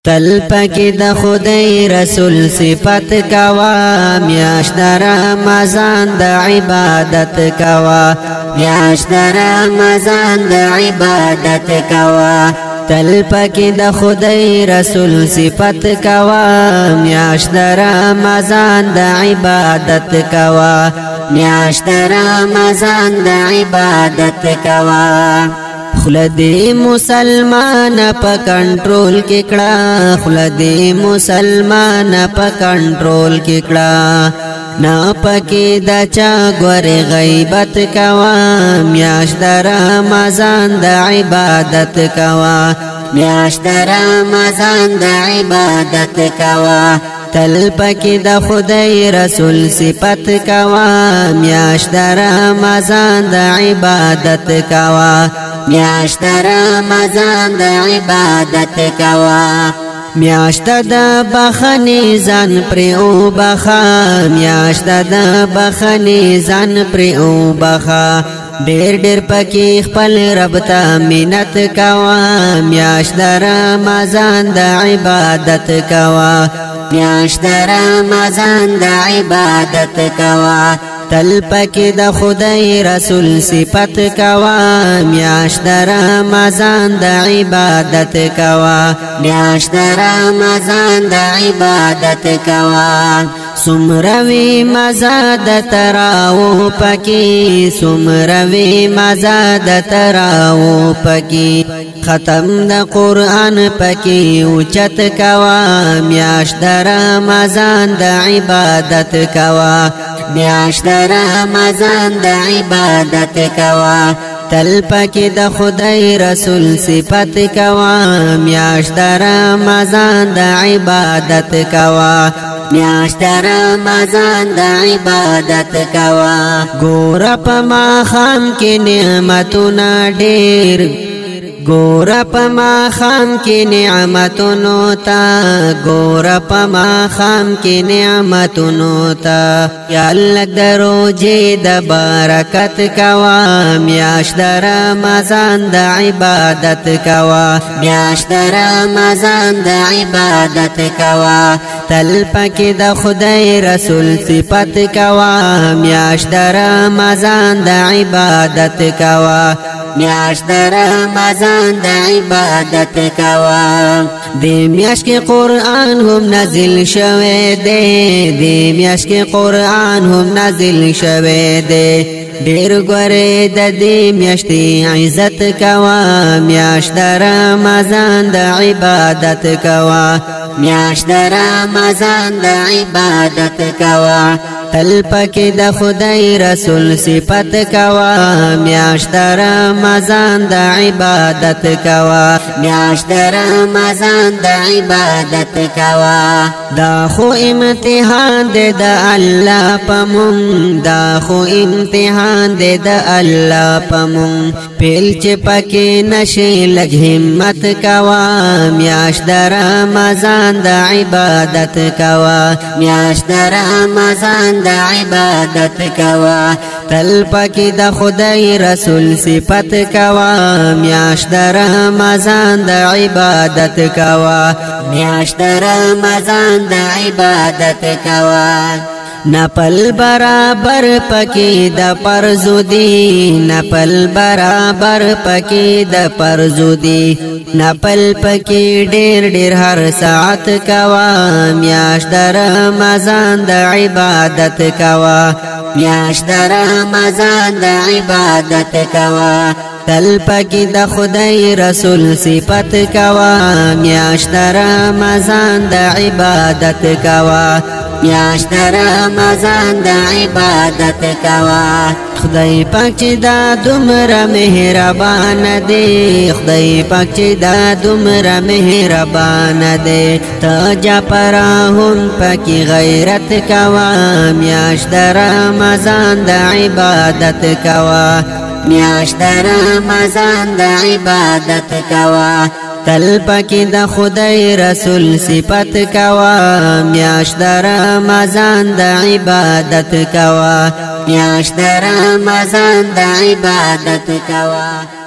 تل پکی د خدای رسول صفت کوا میاشت رمضان د عبادت کوا میاشت رمضان د عبادت کوا تل پکی د خدای رسول صفت کوا میاشت رمضان د عبادت کوا میاشت رمضان د عبادت کوا خلدی مسلمان پا کنٹرول ککڑا خلدی مسلمان پا کنٹرول ککڑا نا پکی دا چا گور غیبت کوا میاشت رمضان دا عبادت کوا میاشت رمضان دا عبادت کوا تل پکی د خدای رسول صفت کوا میاشت رمضان د عبادت کوا میاشت رمضان د عبادت کوا میاشت د بخنی ځان پر او بخا میاشت د بخنی ځان پر او بخا ډېر ډېر پکې خپل رب ته منت کوا میاشت رمضان د عبادت کوا میاشت رمضان د عبادت کوا تل پکی د خدای رسول صفت کوا میاشت رمضان د عبادت کوا میاشت رمضان د عبادت کوا سمروی مزاد تراو پکی سمروی مزاد تراو پکی ختم د قرآن پکی اوچت کوا میاشت رمضان د عبادت کوا میاشت رمضان د عبادت کوا تل پکی د خدای رسول صفت کوا میاشت رمضان د عبادت کوا میاشت رمضان د عبادت کوا ګور په ما خام کې نعمتونه ډېر ګور په ما خام کې نعمتونو تا ګور په ما خام کې نعمتونو تا یا الله دروځي د برکت کوا میاشت رمضان د عبادت کوا میاشت رمضان د عبادت کوا تل پکی د خدای رسول صفت کوا میاشت رمضان د عبادت کوا میاشت رمضان د عبادت کوا دی میاشت کې قرآن هم نازل شوه دی میاشت کې قرآن هم نازل شوه دی ډېر ګورې د دې میاشتې عزت کوا میاشت رمضان د عبادت کوا میاشت رمضان د عبادت کوا تل پکی د خدای رسول صفت کوا میاشت رمضان د عبادت کوا میاشت رمضان د عبادت کوا دا خو امتحان دی د الله پمون دا خو امتحان دی د الله پمون پیل چې پکی نشي لږ همت کوا میاشت رمضان د عبادت کوا میاشت رمضان د عبادت کوا تل پکی د خدای رسول صفت کوا میاشت رمضان د عبادت کوا میاشت رمضان د عبادت کوا نپل برابر پکی د پرزو دی نپل برابر پکی د پرزو دی نپل پکی ډیر ډیر هر ساعت کوا میاشت رمضان د عبادت کوا میاشت رمضان د عبادت کوا تل پکی د خدای رسول صفت کوا میاشت رمضان د عبادت کوا میاشت رمضان د عبادت کوا خدای پاک چې دا دومره مهربان دی خدای پاک چې دا دومره مهربان دی ته جا پراهم پکې غیرت کوا میاشت رمضان د عبادت کوا میاشت رمضان د عبادت کوا تل پکی د خدای رسول صفت کوا میاشت رمضان د عبادت کوا میاشت رمضان د عبادت کوا